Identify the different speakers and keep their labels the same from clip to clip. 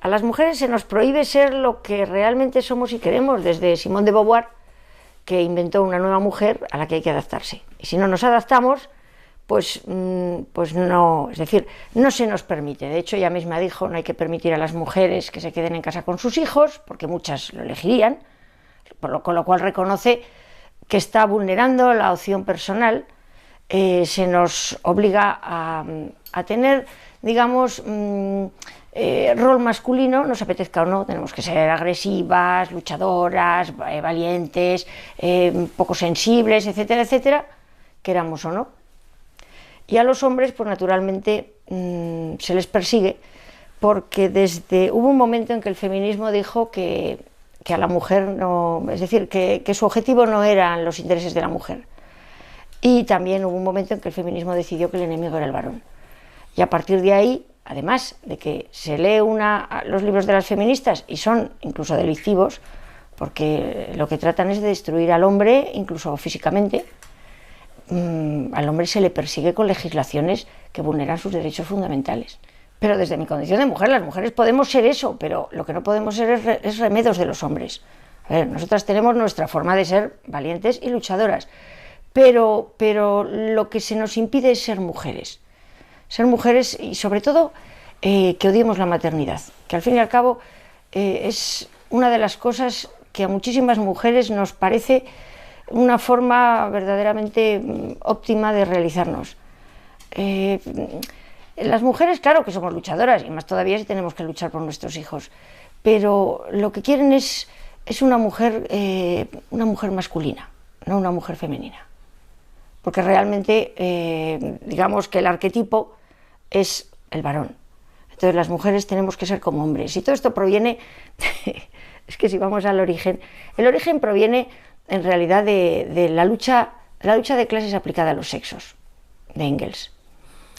Speaker 1: A las mujeres se nos prohíbe ser lo que realmente somos y queremos, desde Simone de Beauvoir, que inventó una nueva mujer a la que hay que adaptarse. Y si no nos adaptamos, pues no, es decir, no se nos permite. De hecho, ella misma dijo, no hay que permitir a las mujeres que se queden en casa con sus hijos, porque muchas lo elegirían, con lo cual reconoce que está vulnerando la opción personal. Se nos obliga a tener, digamos, rol masculino, nos apetezca o no, tenemos que ser agresivas, luchadoras, valientes, poco sensibles, etcétera, etcétera, queramos o no. Y a los hombres, pues naturalmente, se les persigue, porque hubo un momento en que el feminismo dijo que a la mujer no, es decir, que su objetivo no eran los intereses de la mujer. Y también hubo un momento en que el feminismo decidió que el enemigo era el varón. Y a partir de ahí, además de que se lee los libros de las feministas y son incluso delictivos, porque lo que tratan es de destruir al hombre, incluso físicamente, al hombre se le persigue con legislaciones que vulneran sus derechos fundamentales. Pero desde mi condición de mujer, las mujeres podemos ser eso, pero lo que no podemos ser es remedos de los hombres. A ver, nosotras tenemos nuestra forma de ser valientes y luchadoras, pero lo que se nos impide es ser mujeres y sobre todo que odiemos la maternidad, que al fin y al cabo es una de las cosas que a muchísimas mujeres nos parece una forma verdaderamente óptima de realizarnos. Las mujeres, claro que somos luchadoras, y más todavía si tenemos que luchar por nuestros hijos, pero lo que quieren es una mujer masculina, no una mujer femenina. Porque realmente, digamos que el arquetipo es el varón. Entonces las mujeres tenemos que ser como hombres. Y todo esto proviene, es que si vamos al origen, el origen proviene en realidad de la lucha de clases aplicada a los sexos, de Engels.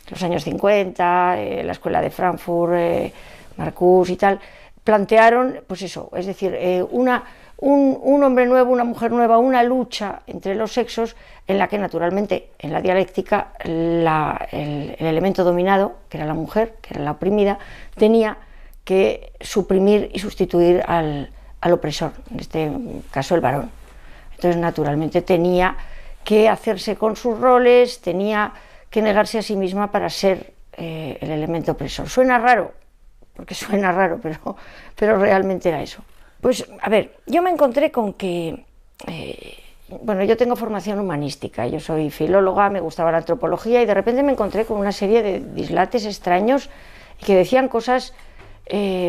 Speaker 1: Los años 50, la escuela de Frankfurt, Marcuse y tal, plantearon, pues eso, es decir, un hombre nuevo, una mujer nueva, una lucha entre los sexos en la que naturalmente en la dialéctica el elemento dominado, que era la mujer, que era la oprimida, tenía que suprimir y sustituir al opresor, en este caso el varón. Entonces naturalmente tenía que hacerse con sus roles, tenía que negarse a sí misma para ser el elemento opresor. Suena raro, porque suena raro, pero realmente era eso. Pues, a ver, yo me encontré con que, bueno, yo tengo formación humanística, yo soy filóloga, me gustaba la antropología y de repente me encontré con una serie de dislates extraños que decían cosas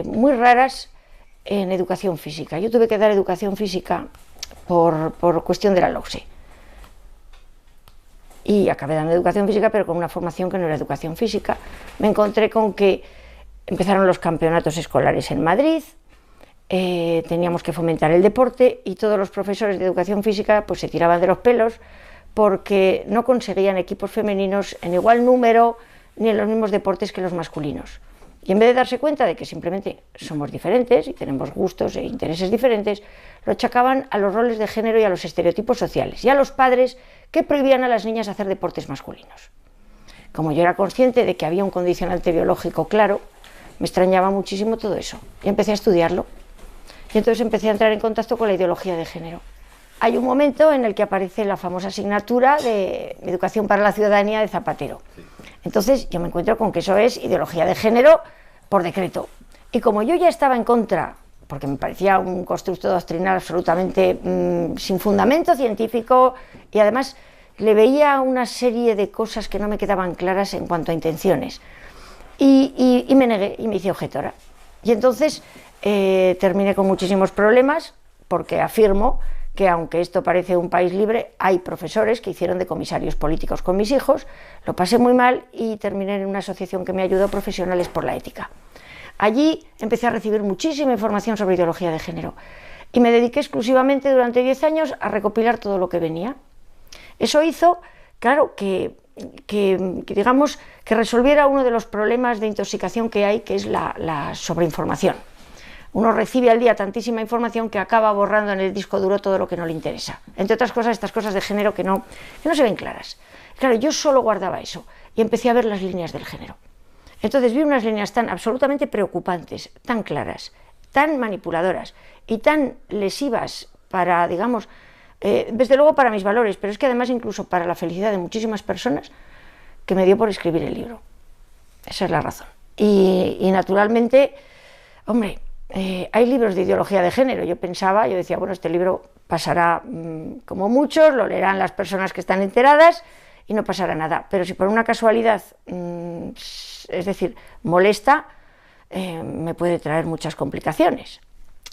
Speaker 1: muy raras en educación física. Yo tuve que dar educación física por cuestión de la LOCSE. Y acabé dando educación física, pero con una formación que no era educación física. Me encontré con que empezaron los campeonatos escolares en Madrid, teníamos que fomentar el deporte y todos los profesores de educación física pues se tiraban de los pelos porque no conseguían equipos femeninos en igual número ni en los mismos deportes que los masculinos. Y en vez de darse cuenta de que simplemente somos diferentes y tenemos gustos e intereses diferentes, lo achacaban a los roles de género y a los estereotipos sociales y a los padres que prohibían a las niñas hacer deportes masculinos. Como yo era consciente de que había un condicionante biológico claro, me extrañaba muchísimo todo eso y empecé a estudiarlo. Y entonces empecé a entrar en contacto con la ideología de género. Hay un momento en el que aparece la famosa asignatura de Educación para la Ciudadanía de Zapatero. Entonces yo me encuentro con que eso es ideología de género por decreto. Y como yo ya estaba en contra, porque me parecía un constructo doctrinal absolutamente sin fundamento científico, y además le veía una serie de cosas que no me quedaban claras en cuanto a intenciones, y me negué y me hice objetora. Y entonces terminé con muchísimos problemas, porque afirmo que aunque esto parece un país libre, hay profesores que hicieron de comisarios políticos con mis hijos, lo pasé muy mal y terminé en una asociación que me ayudó, Profesionales por la Ética. Allí empecé a recibir muchísima información sobre ideología de género y me dediqué exclusivamente durante 10 años a recopilar todo lo que venía. Eso hizo, claro, que digamos, que resolviera uno de los problemas de intoxicación que hay, que es la sobreinformación. Uno recibe al día tantísima información que acaba borrando en el disco duro todo lo que no le interesa. Entre otras cosas, estas cosas de género que no se ven claras. Claro, yo solo guardaba eso y empecé a ver las líneas del género. Entonces vi unas líneas tan absolutamente preocupantes, tan claras, tan manipuladoras y tan lesivas para, digamos, desde luego para mis valores, pero es que además incluso para la felicidad de muchísimas personas, que me dio por escribir el libro. Esa es la razón. Y naturalmente, hombre, hay libros de ideología de género. Yo decía, bueno, este libro pasará como muchos, lo leerán las personas que están enteradas y no pasará nada. Pero si por una casualidad, es decir, molesta, me puede traer muchas complicaciones.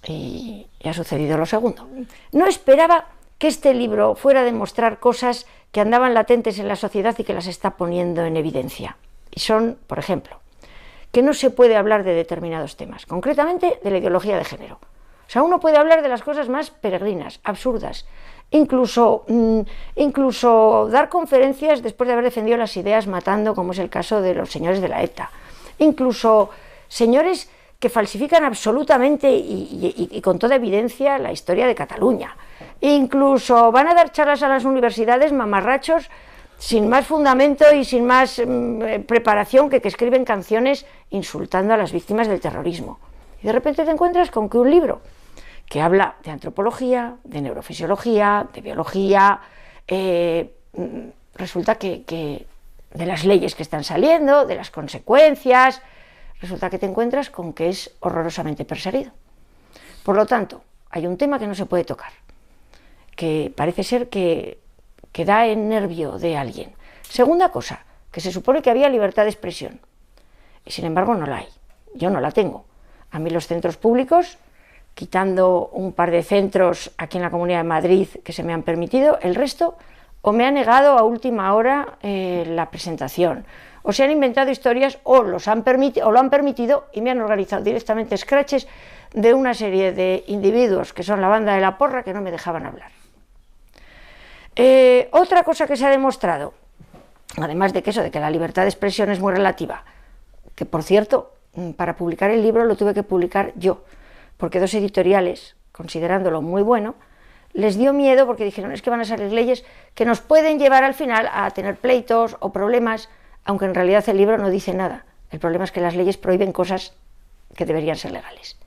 Speaker 1: Y ha sucedido lo segundo. No esperaba que este libro fuera a demostrar cosas que andaban latentes en la sociedad y que las está poniendo en evidencia. Y son, por ejemplo, que no se puede hablar de determinados temas, concretamente de la ideología de género. O sea, uno puede hablar de las cosas más peregrinas, absurdas, incluso dar conferencias después de haber defendido las ideas matando, como es el caso de los señores de la ETA. Incluso señores que falsifican absolutamente y con toda evidencia la historia de Cataluña. Incluso van a dar charlas a las universidades mamarrachos sin más fundamento y sin más preparación que escriben canciones insultando a las víctimas del terrorismo. Y de repente te encuentras con que un libro que habla de antropología, de neurofisiología, de biología, resulta que de las leyes que están saliendo, de las consecuencias, resulta que te encuentras con que es horrorosamente perseguido. Por lo tanto, hay un tema que no se puede tocar, que parece ser que da en nervio de alguien. Segunda cosa, que se supone que había libertad de expresión, y sin embargo no la hay. Yo no la tengo. A mí los centros públicos, quitando un par de centros aquí en la Comunidad de Madrid que se me han permitido, el resto o me ha negado a última hora la presentación, o se han inventado historias o lo han permitido y me han organizado directamente scratches de una serie de individuos que son la banda de la porra que no me dejaban hablar. Otra cosa que se ha demostrado, además de que la libertad de expresión es muy relativa, que por cierto, para publicar el libro lo tuve que publicar yo, porque dos editoriales, considerándolo muy bueno, les dio miedo porque dijeron, es que van a salir leyes que nos pueden llevar al final a tener pleitos o problemas, aunque en realidad el libro no dice nada. El problema es que las leyes prohíben cosas que deberían ser legales.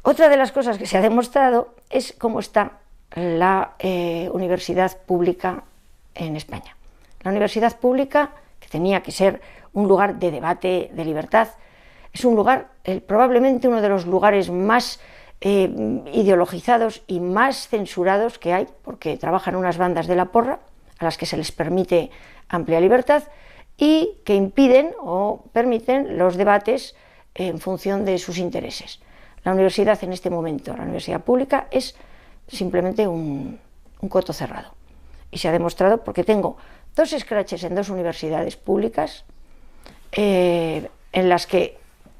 Speaker 1: Otra de las cosas que se ha demostrado es cómo está la universidad pública en España. La universidad pública, que tenía que ser un lugar de debate, de libertad, es un lugar, probablemente uno de los lugares más ideologizados y más censurados que hay, porque trabajan unas bandas de la porra a las que se les permite amplia libertad y que impiden o permiten los debates en función de sus intereses. La universidad en este momento, la universidad pública, es simplemente un coto cerrado. Y se ha demostrado porque tengo dos scratches en dos universidades públicas en las que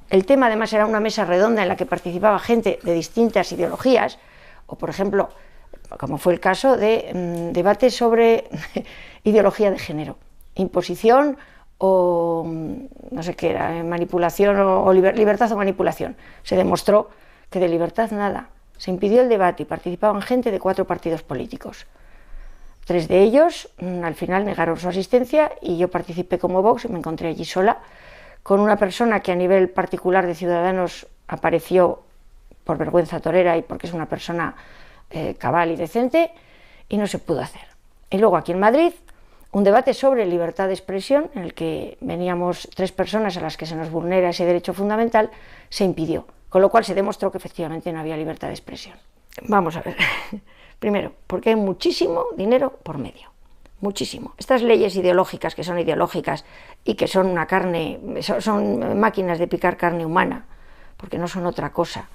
Speaker 1: el tema además era una mesa redonda en la que participaba gente de distintas ideologías, o por ejemplo, como fue el caso de debates sobre ideología de género, imposición o no sé qué era, manipulación o libertad o manipulación. Se demostró que de libertad nada. Se impidió el debate y participaban gente de 4 partidos políticos. 3 de ellos al final negaron su asistencia y yo participé como Vox y me encontré allí sola con una persona que a nivel particular de Ciudadanos apareció por vergüenza torera y porque es una persona cabal y decente, y no se pudo hacer. Y luego aquí en Madrid, un debate sobre libertad de expresión, en el que veníamos 3 personas a las que se nos vulnera ese derecho fundamental, se impidió, con lo cual se demostró que efectivamente no había libertad de expresión. Vamos a ver, primero, porque hay muchísimo dinero por medio. Muchísimo. Estas leyes ideológicas, que son ideológicas y que son son máquinas de picar carne humana, porque no son otra cosa,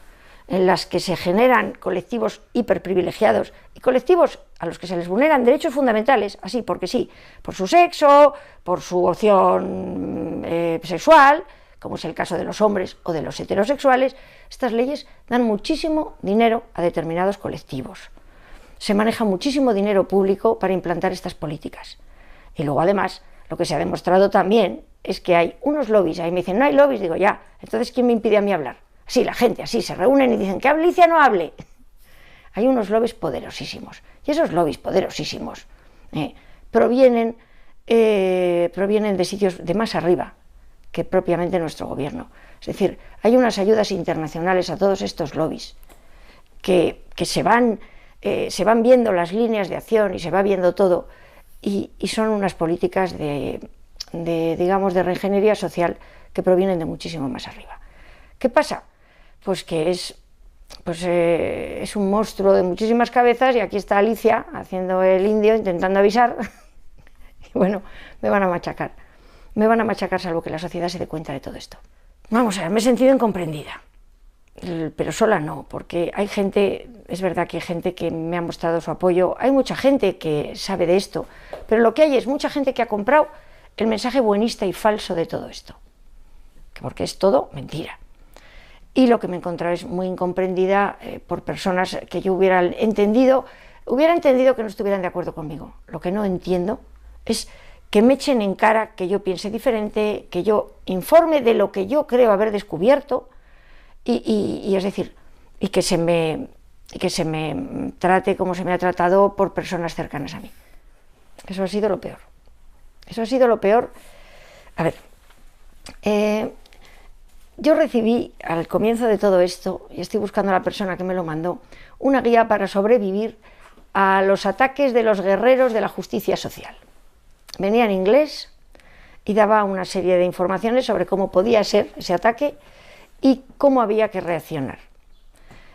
Speaker 1: en las que se generan colectivos hiperprivilegiados y colectivos a los que se les vulneran derechos fundamentales, así porque sí, por su sexo, por su opción sexual, como es el caso de los hombres o de los heterosexuales. Estas leyes dan muchísimo dinero a determinados colectivos. Se maneja muchísimo dinero público para implantar estas políticas. Y luego, además, lo que se ha demostrado también es que hay unos lobbies. Ahí me dicen, no hay lobbies, digo, ya, entonces ¿quién me impide a mí hablar? Sí, la gente, así, se reúnen y dicen, que Alicia no hable. Hay unos lobbies poderosísimos. Y esos lobbies poderosísimos provienen de sitios de más arriba, que propiamente nuestro gobierno. Es decir, hay unas ayudas internacionales a todos estos lobbies que se van viendo las líneas de acción y se va viendo todo, y son unas políticas digamos, de reingeniería social que provienen de muchísimo más arriba. ¿Qué pasa? Pues que es un monstruo de muchísimas cabezas, y aquí está Alicia haciendo el indio, intentando avisar, y bueno, me van a machacar, salvo que la sociedad se dé cuenta de todo esto. Vamos a ver, me he sentido incomprendida, pero sola no, porque hay gente, es verdad que hay gente que me ha mostrado su apoyo, hay mucha gente que sabe de esto, pero lo que hay es mucha gente que ha comprado el mensaje buenista y falso de todo esto, porque es todo mentira. Y lo que me he encontrado es muy incomprendida por personas que yo hubiera entendido que no estuvieran de acuerdo conmigo. Lo que no entiendo es que me echen en cara que yo piense diferente, que yo informe de lo que yo creo haber descubierto, y es decir, y que se me trate como se me ha tratado por personas cercanas a mí. Eso ha sido lo peor. Eso ha sido lo peor. A ver, yo recibí al comienzo de todo esto, y estoy buscando a la persona que me lo mandó, una guía para sobrevivir a los ataques de los guerreros de la justicia social. Venía en inglés y daba una serie de informaciones sobre cómo podía ser ese ataque y cómo había que reaccionar.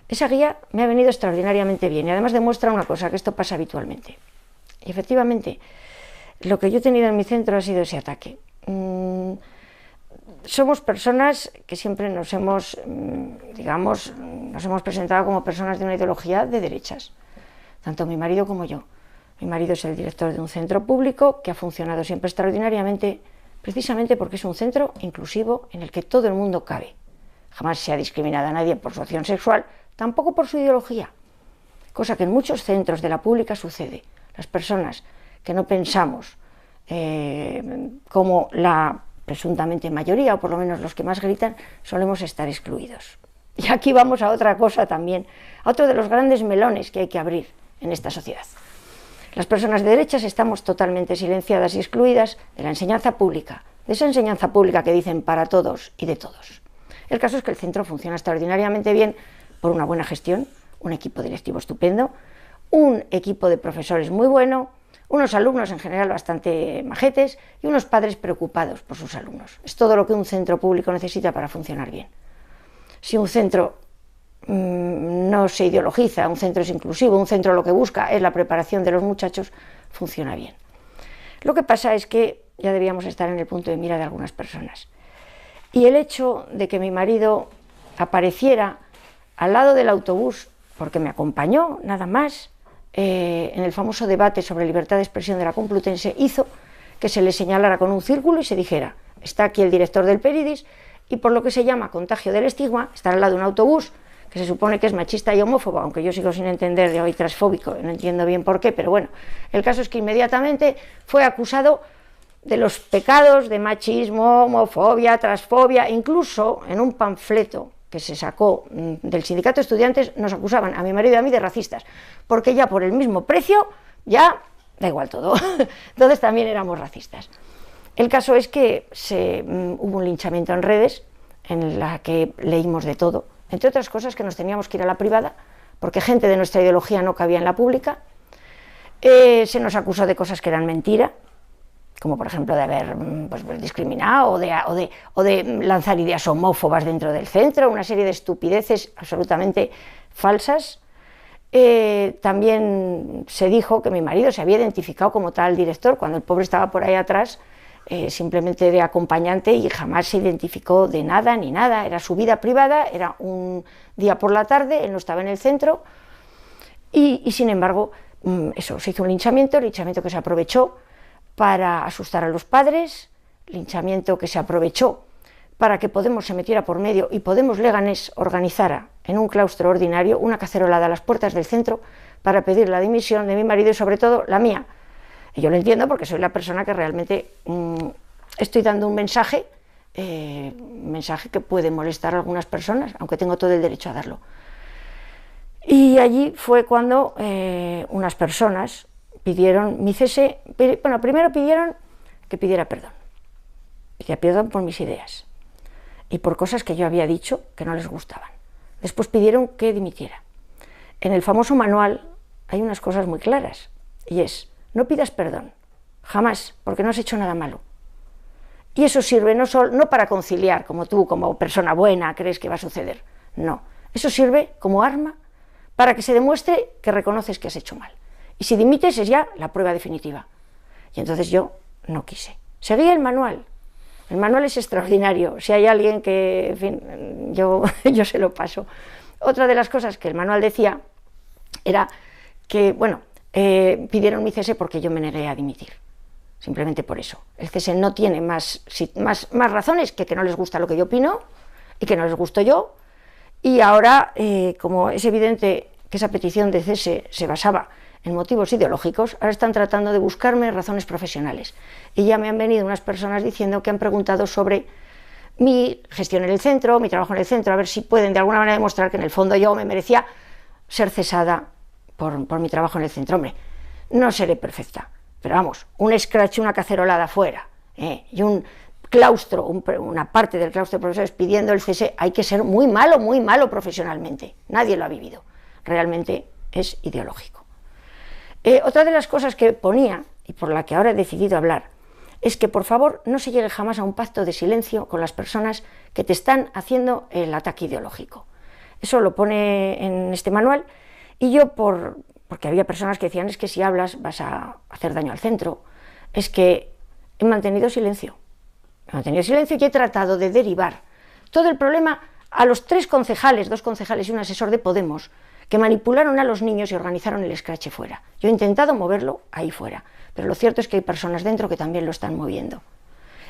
Speaker 1: Esa guía me ha venido extraordinariamente bien, y además demuestra una cosa, que esto pasa habitualmente. Y efectivamente, lo que yo he tenido en mi centro ha sido ese ataque. Somos personas que siempre nos hemos presentado como personas de una ideología de derechas, tanto mi marido como yo. Mi marido es el director de un centro público que ha funcionado siempre extraordinariamente, precisamente porque es un centro inclusivo en el que todo el mundo cabe. Jamás se ha discriminado a nadie por su opción sexual, tampoco por su ideología, cosa que en muchos centros de la pública sucede. Las personas que no pensamos como la presuntamente mayoría, o por lo menos los que más gritan, solemos estar excluidos. Y aquí vamos a otra cosa también, a otro de los grandes melones que hay que abrir en esta sociedad. Las personas de derechas estamos totalmente silenciadas y excluidas de la enseñanza pública, de esa enseñanza pública que dicen para todos y de todos. El caso es que el centro funciona extraordinariamente bien por una buena gestión, un equipo directivo estupendo, un equipo de profesores muy bueno, unos alumnos en general bastante majetes y unos padres preocupados por sus alumnos. Es todo lo que un centro público necesita para funcionar bien. Si un centro no se ideologiza, un centro es inclusivo, un centro lo que busca es la preparación de los muchachos, funciona bien. Lo que pasa es que ya debíamos estar en el punto de mira de algunas personas. Y el hecho de que mi marido apareciera al lado del autobús, porque me acompañó nada más, en el famoso debate sobre libertad de expresión de la Complutense, hizo que se le señalara con un círculo y se dijera: está aquí el director del Peridis, y por lo que se llama contagio del estigma, estar al lado de un autobús que se supone que es machista y homófobo, aunque yo sigo sin entender, y transfóbico, no entiendo bien por qué, pero bueno, el caso es que inmediatamente fue acusado de los pecados de machismo, homofobia, transfobia. Incluso en un panfleto que se sacó del sindicato de estudiantes nos acusaban a mi marido y a mí de racistas, porque ya por el mismo precio ya da igual todo. Entonces también éramos racistas. El caso es que hubo un linchamiento en redes en la que leímos de todo, entre otras cosas que nos teníamos que ir a la privada porque gente de nuestra ideología no cabía en la pública. Se nos acusó de cosas que eran mentira, como por ejemplo de haber discriminado o de lanzar ideas homófobas dentro del centro, una serie de estupideces absolutamente falsas. También se dijo que mi marido se había identificado como tal director, cuando el pobre estaba por ahí atrás, simplemente de acompañante, y jamás se identificó de nada ni nada. Era su vida privada, era un día por la tarde, él no estaba en el centro, y sin embargo, eso, se hizo un linchamiento que se aprovechó para asustar a los padres, linchamiento que se aprovechó para que Podemos se metiera por medio y Podemos Leganés organizara en un claustro ordinario una cacerolada a las puertas del centro para pedir la dimisión de mi marido y sobre todo la mía. Y yo lo entiendo porque soy la persona que realmente estoy dando un mensaje que puede molestar a algunas personas, aunque tengo todo el derecho a darlo. Y allí fue cuando unas personas pidieron mi cese. Bueno, primero pidieron que pidiera perdón. pedía perdón por mis ideas y por cosas que yo había dicho que no les gustaban. Después pidieron que dimitiera. En el famoso manual hay unas cosas muy claras, y es: no pidas perdón, jamás, porque no has hecho nada malo. Y eso sirve no para conciliar, como tú, como persona buena, crees que va a suceder. No, eso sirve como arma para que se demuestre que reconoces que has hecho mal. Y si dimites es ya la prueba definitiva. Y entonces yo no quise. Seguí el manual. El manual es extraordinario. Si hay alguien que, en fin, yo se lo paso. Otra de las cosas que el manual decía era que, bueno, pidieron mi cese porque yo me negué a dimitir. Simplemente por eso. El cese no tiene más razones que no les gusta lo que yo opino y que no les gusto yo. Y ahora, como es evidente que esa petición de cese se basaba en motivos ideológicos, ahora están tratando de buscarme razones profesionales. Y ya me han venido unas personas diciendo que han preguntado sobre mi gestión en el centro, mi trabajo en el centro, a ver si pueden de alguna manera demostrar que en el fondo yo me merecía ser cesada por mi trabajo en el centro. Hombre, no seré perfecta, pero vamos, un escrache, una cacerolada fuera, y un claustro, una parte del claustro de profesores pidiendo el cese, hay que ser muy malo profesionalmente. Nadie lo ha vivido. Realmente es ideológico. Otra de las cosas que ponía, y por la que ahora he decidido hablar, es que por favor no se llegue jamás a un pacto de silencio con las personas que te están haciendo el ataque ideológico. Eso lo pone en este manual, y yo, porque había personas que decían: es que si hablas vas a hacer daño al centro, es que he mantenido silencio. He mantenido silencio y he tratado de derivar todo el problema a los 3 concejales, 2 concejales y un asesor de Podemos, que manipularon a los niños y organizaron el escrache fuera. Yo he intentado moverlo ahí fuera, pero lo cierto es que hay personas dentro que también lo están moviendo.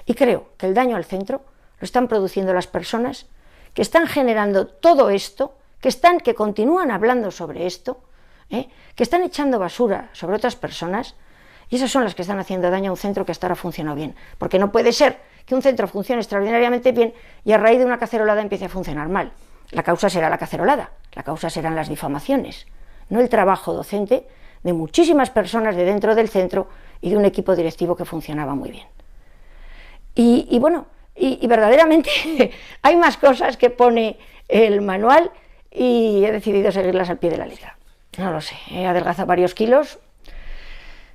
Speaker 1: Y creo que el daño al centro lo están produciendo las personas que están generando todo esto, que continúan hablando sobre esto, que están echando basura sobre otras personas, y esas son las que están haciendo daño a un centro que hasta ahora ha funcionado bien. Porque no puede ser que un centro funcione extraordinariamente bien y a raíz de una cacerolada empiece a funcionar mal. La causa será la cacerolada, la causa serán las difamaciones, no el trabajo docente de muchísimas personas de dentro del centro y de un equipo directivo que funcionaba muy bien. Y bueno, verdaderamente hay más cosas que pone el manual y he decidido seguirlas al pie de la letra. No lo sé, he adelgazado varios kilos,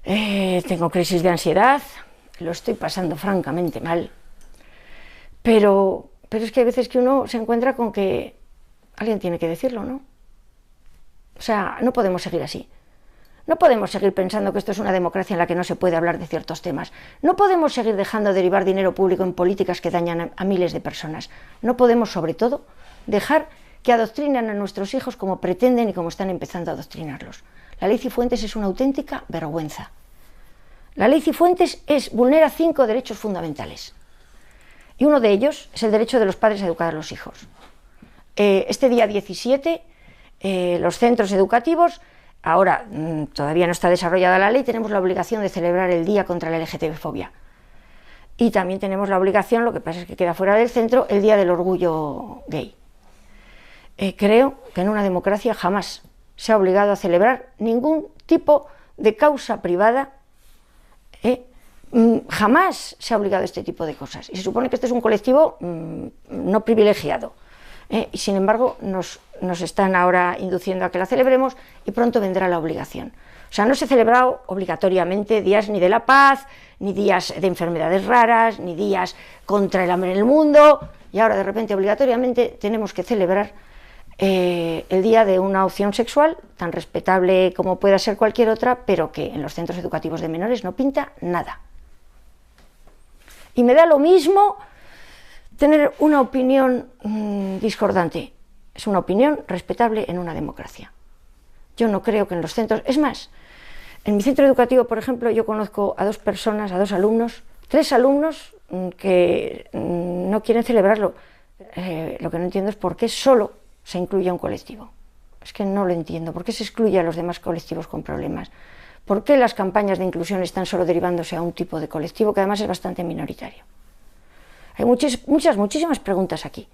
Speaker 1: tengo crisis de ansiedad, lo estoy pasando francamente mal, pero es que hay veces que uno se encuentra con que alguien tiene que decirlo, ¿no? O sea, no podemos seguir así. No podemos seguir pensando que esto es una democracia en la que no se puede hablar de ciertos temas. No podemos seguir dejando derivar dinero público en políticas que dañan a miles de personas. No podemos, sobre todo, dejar que adoctrinen a nuestros hijos como pretenden y como están empezando a adoctrinarlos. La ley Cifuentes es una auténtica vergüenza. La ley Cifuentes vulnera 5 derechos fundamentales. Y uno de ellos es el derecho de los padres a educar a los hijos. Este día 17, los centros educativos, ahora todavía no está desarrollada la ley, tenemos la obligación de celebrar el Día contra la LGTB-fobia. Y también tenemos la obligación, lo que pasa es que queda fuera del centro, el Día del Orgullo Gay. Creo que en una democracia jamás se ha obligado a celebrar ningún tipo de causa privada, jamás se ha obligado a este tipo de cosas. Y se supone que este es un colectivo no privilegiado. Y sin embargo nos están ahora induciendo a que la celebremos y pronto vendrá la obligación. O sea, no se ha celebrado obligatoriamente días ni de la paz, ni días de enfermedades raras, ni días contra el hambre en el mundo, y ahora de repente obligatoriamente tenemos que celebrar el día de una opción sexual tan respetable como pueda ser cualquier otra, pero que en los centros educativos de menores no pinta nada. Y me da lo mismo tener una opinión discordante. Es una opinión respetable en una democracia. Yo no creo que en los centros... Es más, en mi centro educativo, por ejemplo, yo conozco a 2 personas, a 2 alumnos, 3 alumnos que no quieren celebrarlo. Lo que no entiendo es por qué solo se incluye a un colectivo. Es que no lo entiendo. ¿Por qué se excluye a los demás colectivos con problemas? ¿Por qué las campañas de inclusión están solo derivándose a un tipo de colectivo que además es bastante minoritario? Hay muchísimas preguntas aquí.